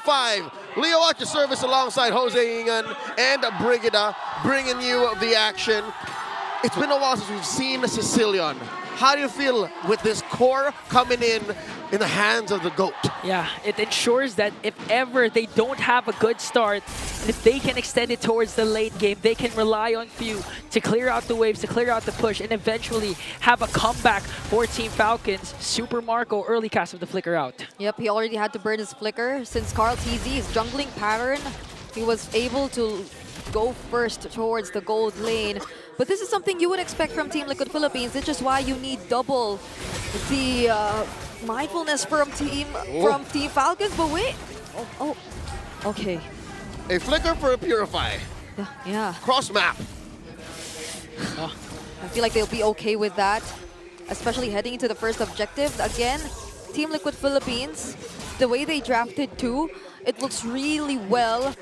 5. Leo at your service alongside Jose Ingan and Brigida bringing you the action. It's been a while since we've seen Sicilian. How do you feel with this core coming in the hands of the GOAT? Yeah, it ensures that if ever they don't have a good start, and if they can extend it towards the late game, they can rely on Few to clear out the waves, to clear out the push, and eventually have a comeback for Team Falcons. Super Marco, early cast of the Flicker out. Yep, he already had to burn his Flicker. Since Carl TZ's jungling pattern, he was able to go first towards the gold lane. But this is something you would expect from Team Liquid Philippines. It's just why you need double the mindfulness from Team Falcons. But wait, okay. A flicker for a purify. Yeah. Cross map. I feel like they'll be okay with that, especially heading into the first objective. Again, Team Liquid Philippines, the way they drafted too, it looks really well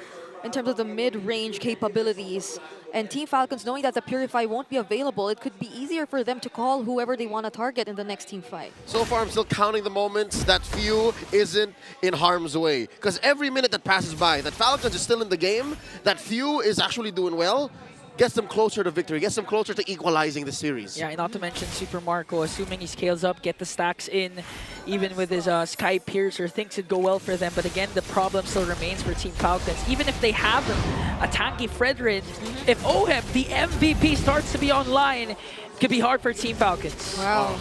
in terms of the mid-range capabilities. And Team Falcons, knowing that the Purify won't be available, it could be easier for them to call whoever they want to target in the next team fight. So far, I'm still counting the moments that Few isn't in harm's way. Because every minute that passes by, that Falcons is still in the game, that Few is actually doing well, gets them closer to victory, gets them closer to equalizing the series. Yeah, and not to mention Super Marco, assuming he scales up, get the stacks in, even with his Sky Piercer, things could go well for them. But again, the problem still remains for Team Falcons. Even if they have a tanky Fredrin, if Oheb, the MVP, starts to be online, it could be hard for Team Falcons. Wow.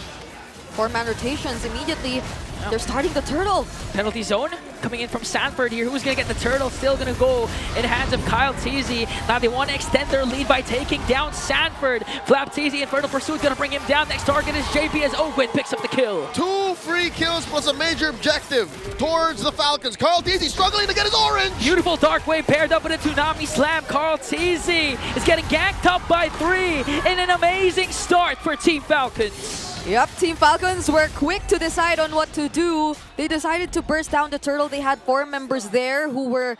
4-man rotations immediately. They're starting the turtle. Penalty zone coming in from Sanford here. Who's going to get the turtle? Still going to go in the hands of Kyle TZ. Now they want to extend their lead by taking down Sanford. Flap TZ, Infernal Pursuit, going to bring him down. Next target is JP as Ogwin picks up the kill. 2 free kills plus a major objective towards the Falcons. Carl TZ struggling to get his orange. Beautiful Dark Wave paired up with a Tsunami Slam. Carl TZ is getting ganked up by 3 in an amazing start for Team Falcons. Yep, Team Falcons were quick to decide on what to do. They decided to burst down the turtle. They had 4 members there who were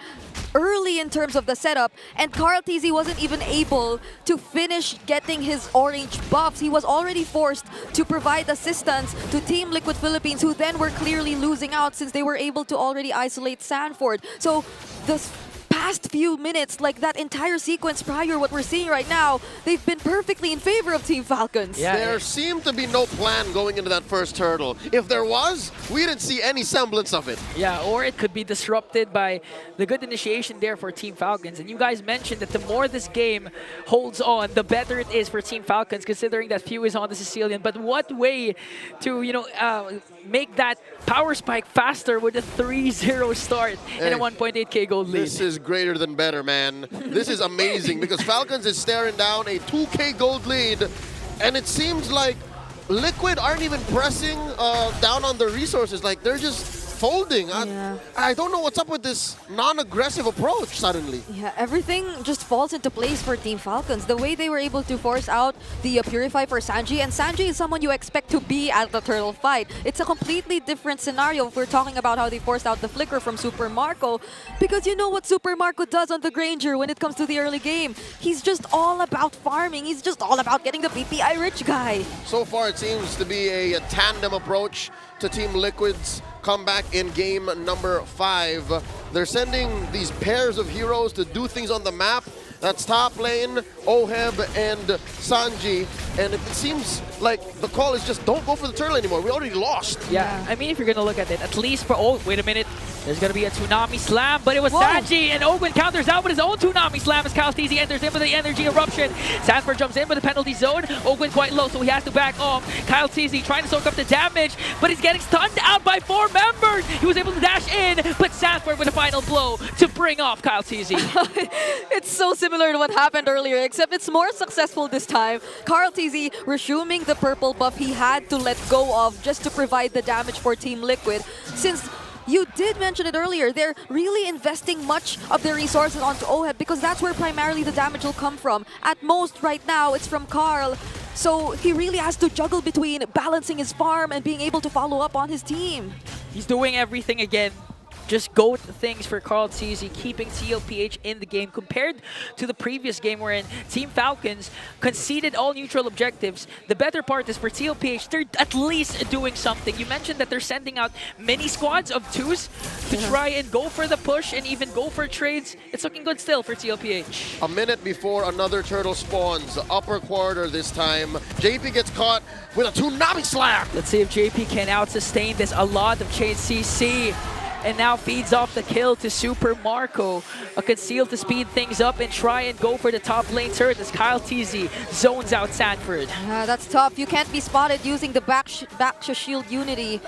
early in terms of the setup, and Carl TZ wasn't even able to finish getting his orange buffs. He was already forced to provide assistance to Team Liquid Philippines, who then were clearly losing out since they were able to already isolate Sanford. So the past few minutes, like that entire sequence prior, what we're seeing right now, they've been perfectly in favor of Team Falcons. Yeah. There seemed to be no plan going into that first turtle. If there was, we didn't see any semblance of it. Yeah, or it could be disrupted by the good initiation there for Team Falcons. And you guys mentioned that the more this game holds on, the better it is for Team Falcons, considering that Few is on the Sicilian. But what way to, make that power spike faster with a 3-0 start and a 1.8k gold lead? This is greater than better, man. This is amazing because Falcons is staring down a 2k gold lead, and it seems like Liquid aren't even pressing down on their resources. Like, they're just folding. Yeah. I don't know what's up with this non-aggressive approach suddenly. Yeah, everything just falls into place for Team Falcons. The way they were able to force out the Purify for Sanji, and Sanji is someone you expect to be at the turtle fight. It's a completely different scenario if we're talking about how they forced out the Flicker from Super Marco, because you know what Super Marco does on the Granger when it comes to the early game. He's just all about farming. He's just all about getting the PPI rich guy. So far, it seems to be a tandem approach to Team Liquid's comeback in game number 5. They're sending these pairs of heroes to do things on the map. That's top lane, Oheb and Sanji. And it seems like the call is just don't go for the turtle anymore. We already lost. Yeah, I mean, if you're going to look at it, at least for... Oh, wait a minute. There's going to be a Tsunami Slam, but it was Sanji, and Ogwin counters out with his own Tsunami Slam as Kyle TZ enters in with the Energy Eruption. Sanford jumps in with the penalty zone. Ogwin quite low, so he has to back off. Kyle TZ trying to soak up the damage, but he's getting stunned out by 4 members. He was able to dash in, but Sanford with a final blow to bring off Kyle TZ. It's so similar to what happened earlier, except it's more successful this time. Carl TZ resuming the purple buff he had to let go of just to provide the damage for Team Liquid. Since you did mention it earlier, they're really investing much of their resources onto Oheb because that's where primarily the damage will come from. At most right now, it's from Carl. So he really has to juggle between balancing his farm and being able to follow up on his team. He's doing everything again just GOAT things for Mpl-Ph, keeping Mpl-Ph in the game compared to the previous game wherein Team Falcons conceded all neutral objectives. The better part is for Mpl-Ph, they're at least doing something. You mentioned that they're sending out mini squads of 2s to try and go for the push and even go for trades. It's looking good still for Mpl-Ph. A minute before another turtle spawns, upper quarter this time. JP gets caught with a tsunami slam. Let's see if JP can out-sustain this. A lot of chain CC. And now feeds off the kill to Super Marco. A conceal to speed things up and try and go for the top lane turret as Mpl-Ph zones out Sanford. That's tough. You can't be spotted using the back shield unity.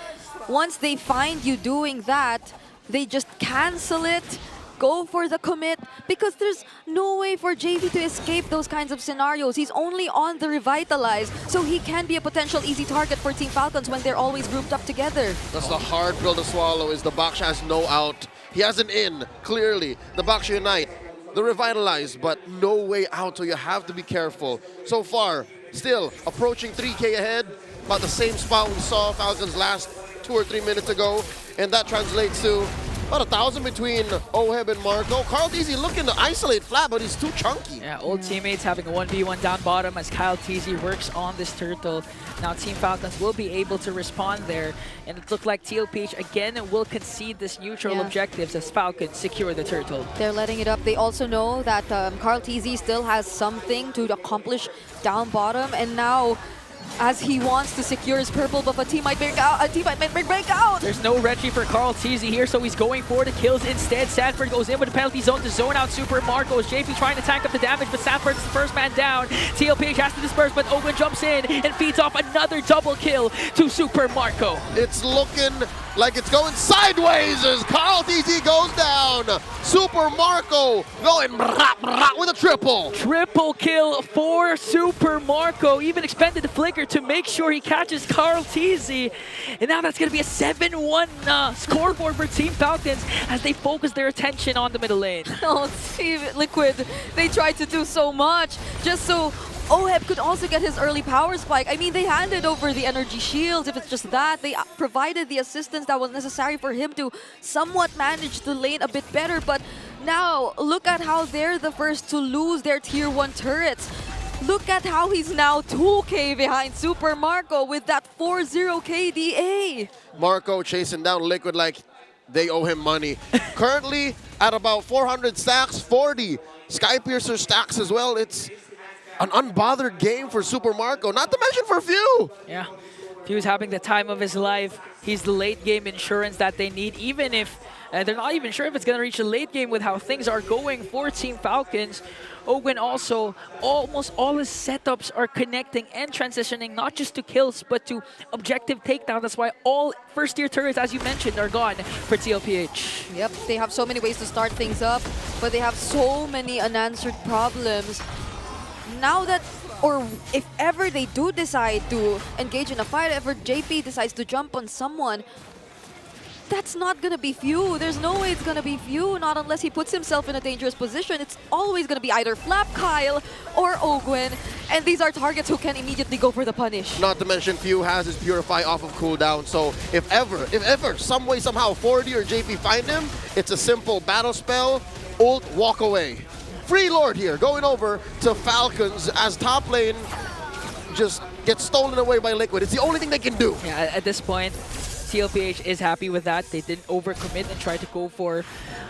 Once they find you doing that, they just cancel it. Go for the commit, because there's no way for JV to escape those kinds of scenarios. He's only on the Revitalize, so he can be a potential easy target for Team Falcons when they're always grouped up together. That's the hard pill to swallow, is the Baksha has no out. He has an in, clearly. The Baksha Unite, the Revitalize, but no way out, so you have to be careful. So far, still approaching 3K ahead, about the same spot we saw Falcons last 2 or 3 minutes ago, and that translates to about 1,000 between Oheb and Marco. Mpl-Ph looking to isolate Flat, but he's too chunky. Yeah, old teammates having a 1v1 down bottom as Mpl-Ph works on this turtle. Now Team Falcons will be able to respond there. And it looked like Mpl-Ph again will concede this neutral objectives as Falcons secure the turtle. They're letting it up. They also know that Mpl-Ph still has something to accomplish down bottom. And now, as he wants to secure his purple buff, a team might break out. There's no Reggie for Mpl-Ph here, so he's going for the kills instead. Sanford goes in with the penalty zone to zone out Super Marco. JP trying to tank up the damage, but Sanford's the first man down. Mpl-Ph has to disperse, but Owen jumps in and feeds off another double kill to Super Marco. It's looking like it's going sideways as Mpl-Ph goes down. Super Marco going with a triple. Triple kill for Super Marco. Even expended the flicker to make sure he catches Mpl-Ph. And now that's going to be a 7-1 scoreboard for Team Falcons as they focus their attention on the middle lane. Oh, Team Liquid, they tried to do so much just so Oheb could also get his early power spike. I mean, they handed over the energy shields. If it's just that, they provided the assistance that was necessary for him to somewhat manage the lane a bit better. But now, look at how they're the first to lose their tier 1 turrets. Look at how he's now 2K behind Super Marco with that 4-0 KDA. Marco chasing down Liquid like they owe him money. Currently at about 400 stacks, 40 Skypiercer stacks as well. It's an unbothered game for Super Marco, not to mention for Few. Yeah, Few's having the time of his life. He's the late game insurance that they need, even if they're not even sure if it's going to reach the late game with how things are going for Team Falcons. Owen also, almost all his setups are connecting and transitioning not just to kills, but to objective takedown. That's why all first-tier turrets, as you mentioned, are gone for Mpl-Ph. Yep, they have so many ways to start things up, but they have so many unanswered problems. Now that, or if ever they do decide to engage in a fight, if ever JP decides to jump on someone, that's not gonna be Few. There's no way it's gonna be Few, not unless he puts himself in a dangerous position. It's always gonna be either Flap Kyle or Ogwin, and these are targets who can immediately go for the punish. Not to mention Few has his Purify off of cooldown, so if ever, some way, somehow, 40 or JP find him, it's a simple battle spell, ult, walk away. Free Lord here, going over to Falcons as top lane just gets stolen away by Liquid. It's the only thing they can do. Yeah, at this point, Mpl-Ph is happy with that. They didn't overcommit and try to go for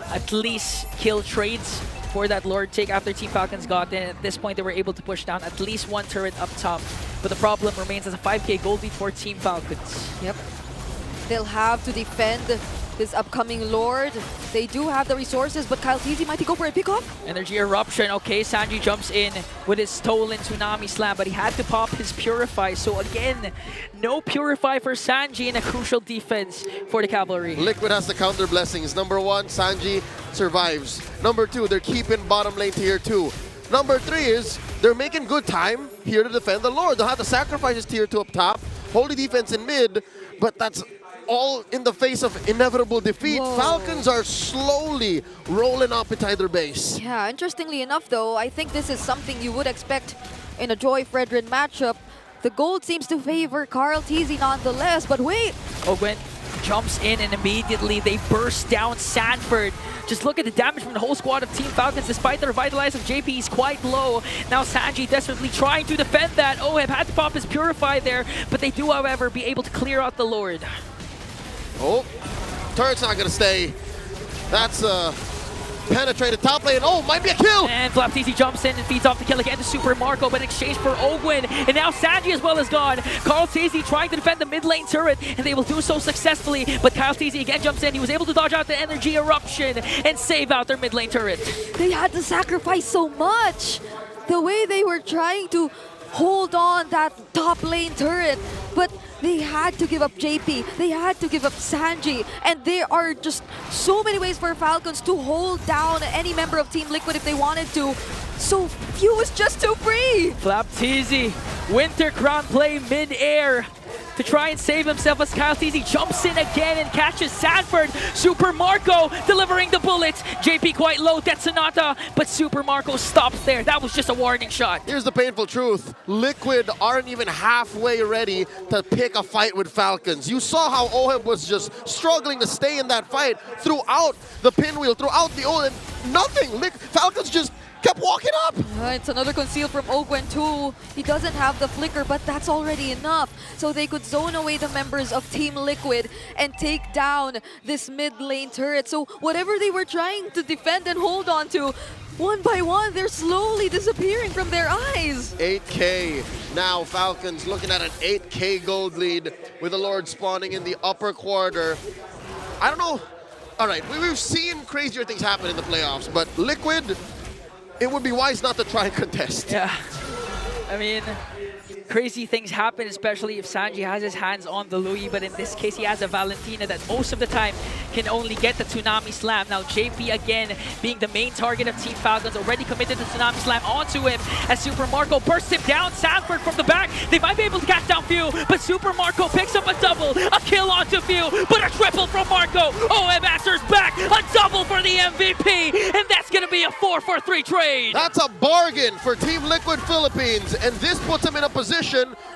at least kill trades for that Lord take after Team Falcons got in. At this point, they were able to push down at least one turret up top. But the problem remains as a 5K gold lead for Team Falcons. Yep. They'll have to defend this upcoming Lord. They do have the resources, but Mpl-Ph might he go for a pickoff? Energy eruption. Okay, Sanji jumps in with his stolen Tsunami Slam, but he had to pop his Purify. So again, no Purify for Sanji in a crucial defense for the Cavalry. Liquid has the counter blessings. Number 1, Sanji survives. Number 2, they're keeping bottom lane tier 2. Number 3 is they're making good time here to defend the Lord. They'll have to sacrifice his tier 2 up top, holy defense in mid, but that's all in the face of inevitable defeat. Whoa. Falcons are slowly rolling up inside their base. Yeah, interestingly enough though, I think this is something you would expect in a Joy Fredrin matchup. The gold seems to favor Mpl-Ph nonetheless, but wait! Ogwen jumps in and immediately they burst down Sanford. Just look at the damage from the whole squad of Team Falcons. Despite the revitalize of JP, he's quite low. Now Sanji desperately trying to defend that. Oheb had to pop his Purify there, but they do, however, be able to clear out the Lord. Oh, turret's not gonna stay. That's penetrated top lane. Oh, might be a kill. And Mpl-Ph jumps in and feeds off the kill again to Super Marco, but in exchange for Ogwin. And now Sanji as well is gone. Karl'Tezi trying to defend the mid lane turret, and they will do so successfully. But Karl'Tezi again jumps in. He was able to dodge out the energy eruption and save out their mid lane turret. They had to sacrifice so much. The way they were trying to hold on that top lane turret, but they had to give up JP, they had to give up Sanji, and there are just so many ways for Falcons to hold down any member of Team Liquid if they wanted to. So few is just too free. Mpl-Ph, Winter Crown play mid-air to try and save himself as Karl'Tezi jumps in again and catches Sanford. Super Marco delivering the bullets. JP quite low, Death Sonata, but Super Marco stops there. That was just a warning shot. Here's the painful truth. Liquid aren't even halfway ready to pick a fight with Falcons. You saw how Oheb was just struggling to stay in that fight throughout the pinwheel, throughout the ult, and nothing. Falcons just kept walking up. It's another conceal from Ogwen too. He doesn't have the flicker, but that's already enough. So they could zone away the members of Team Liquid and take down this mid lane turret. So whatever they were trying to defend and hold on to, one by one, they're slowly disappearing from their eyes. 8K. Now Falcons looking at an 8K gold lead with the Lord spawning in the upper quarter. I don't know. All right, we've seen crazier things happen in the playoffs, but Liquid, it would be wise not to try and contest. Yeah, I mean, crazy things happen, especially if Sanji has his hands on the Louis, but in this case he has a Valentina that most of the time can only get the Tsunami Slam. Now JP again being the main target of Team Falcons, already committed the Tsunami Slam onto him as Super Marco bursts him down. Sanford from the back, they might be able to catch down Few, but Super Marco picks up a double, a kill onto Few, but a triple from Marco. OM answers back, a double for the MVP, and that's gonna be a 4-for-3 trade. That's a bargain for Team Liquid Philippines, and this puts them in a position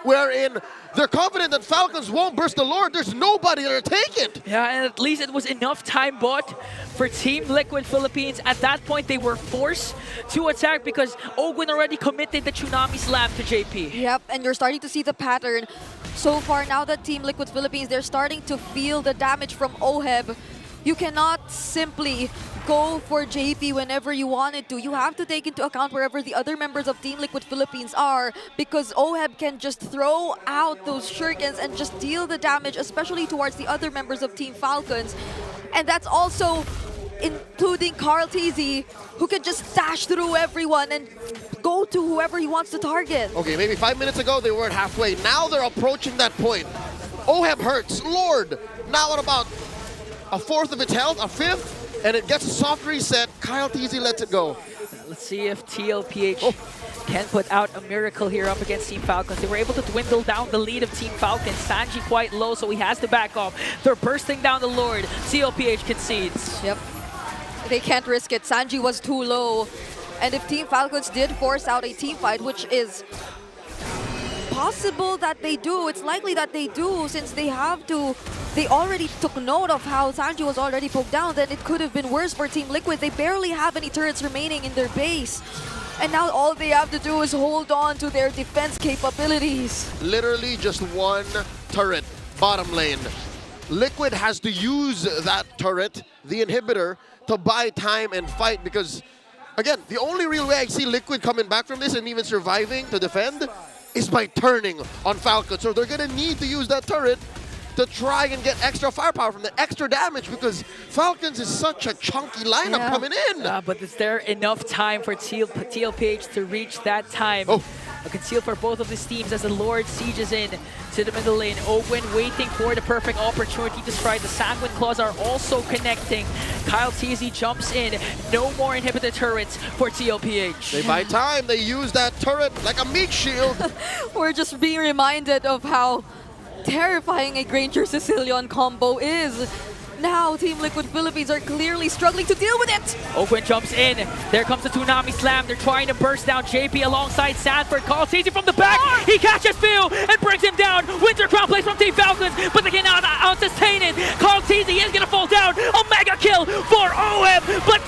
wherein they're confident that Falcons won't burst the Lord. There's nobody there to take it. Yeah, and at least it was enough time bought for Team Liquid Philippines. At that point, they were forced to attack because Ogwin already committed the Tsunami Slam to JP. Yep, and you're starting to see the pattern. So far, now that Team Liquid Philippines, they're starting to feel the damage from Oheb. You cannot simply go for JP whenever you wanted to. You have to take into account wherever the other members of Team Liquid Philippines are, because Oheb can just throw out those shurikens and just deal the damage, especially towards the other members of Team Falcons. And that's also including Karl'Tezi, who can just dash through everyone and go to whoever he wants to target. Okay, maybe 5 minutes ago they weren't halfway. Now they're approaching that point. Oheb hurts. Lord, now at about a fourth of its health, a fifth, and it gets a soft reset. Karl'Tezi lets it go. Let's see if Mpl-Ph can put out a miracle here up against Team Falcons. They were able to dwindle down the lead of Team Falcons. Sanji quite low, so he has to back off. They're bursting down the Lord. Mpl-Ph concedes. Yep. They can't risk it. Sanji was too low. And if Team Falcons did force out a team fight, which is possible that they do, it's likely that they do, since they have to. They already took note of how Sanji was already poked down, then it could have been worse for Team Liquid. They barely have any turrets remaining in their base. And now all they have to do is hold on to their defense capabilities. Literally just one turret, bottom lane. Liquid has to use that turret, the inhibitor, to buy time and fight, because, again, the only real way I see Liquid coming back from this and even surviving to defend is by turning on Falcon. So they're gonna need to use that turret to try and get extra firepower from the extra damage, because Falcons is such a chunky lineup coming in. But is there enough time for Mpl-Ph to reach that time? Oh. A conceal for both of these teams as the Lord sieges in to the middle lane. Ogwin waiting for the perfect opportunity to strike. The Sanguine Claws are also connecting. Karl'Tezi jumps in. No more inhibitor turrets for Mpl-Ph. They buy time. They use that turret like a meat shield. We're just being reminded of how terrifying a Granger Sicilian combo is. now Team Liquid Philippines are clearly struggling to deal with it. Oakwind jumps in. There comes the Toonami Slam. They're trying to burst down JP alongside Sanford. Calls easy from the back. He catches Phil and brings him down. Winter Crown plays from Team Falcons, but they cannot out-sustain it. Calls easy is going to fall down. A mega kill for OM, but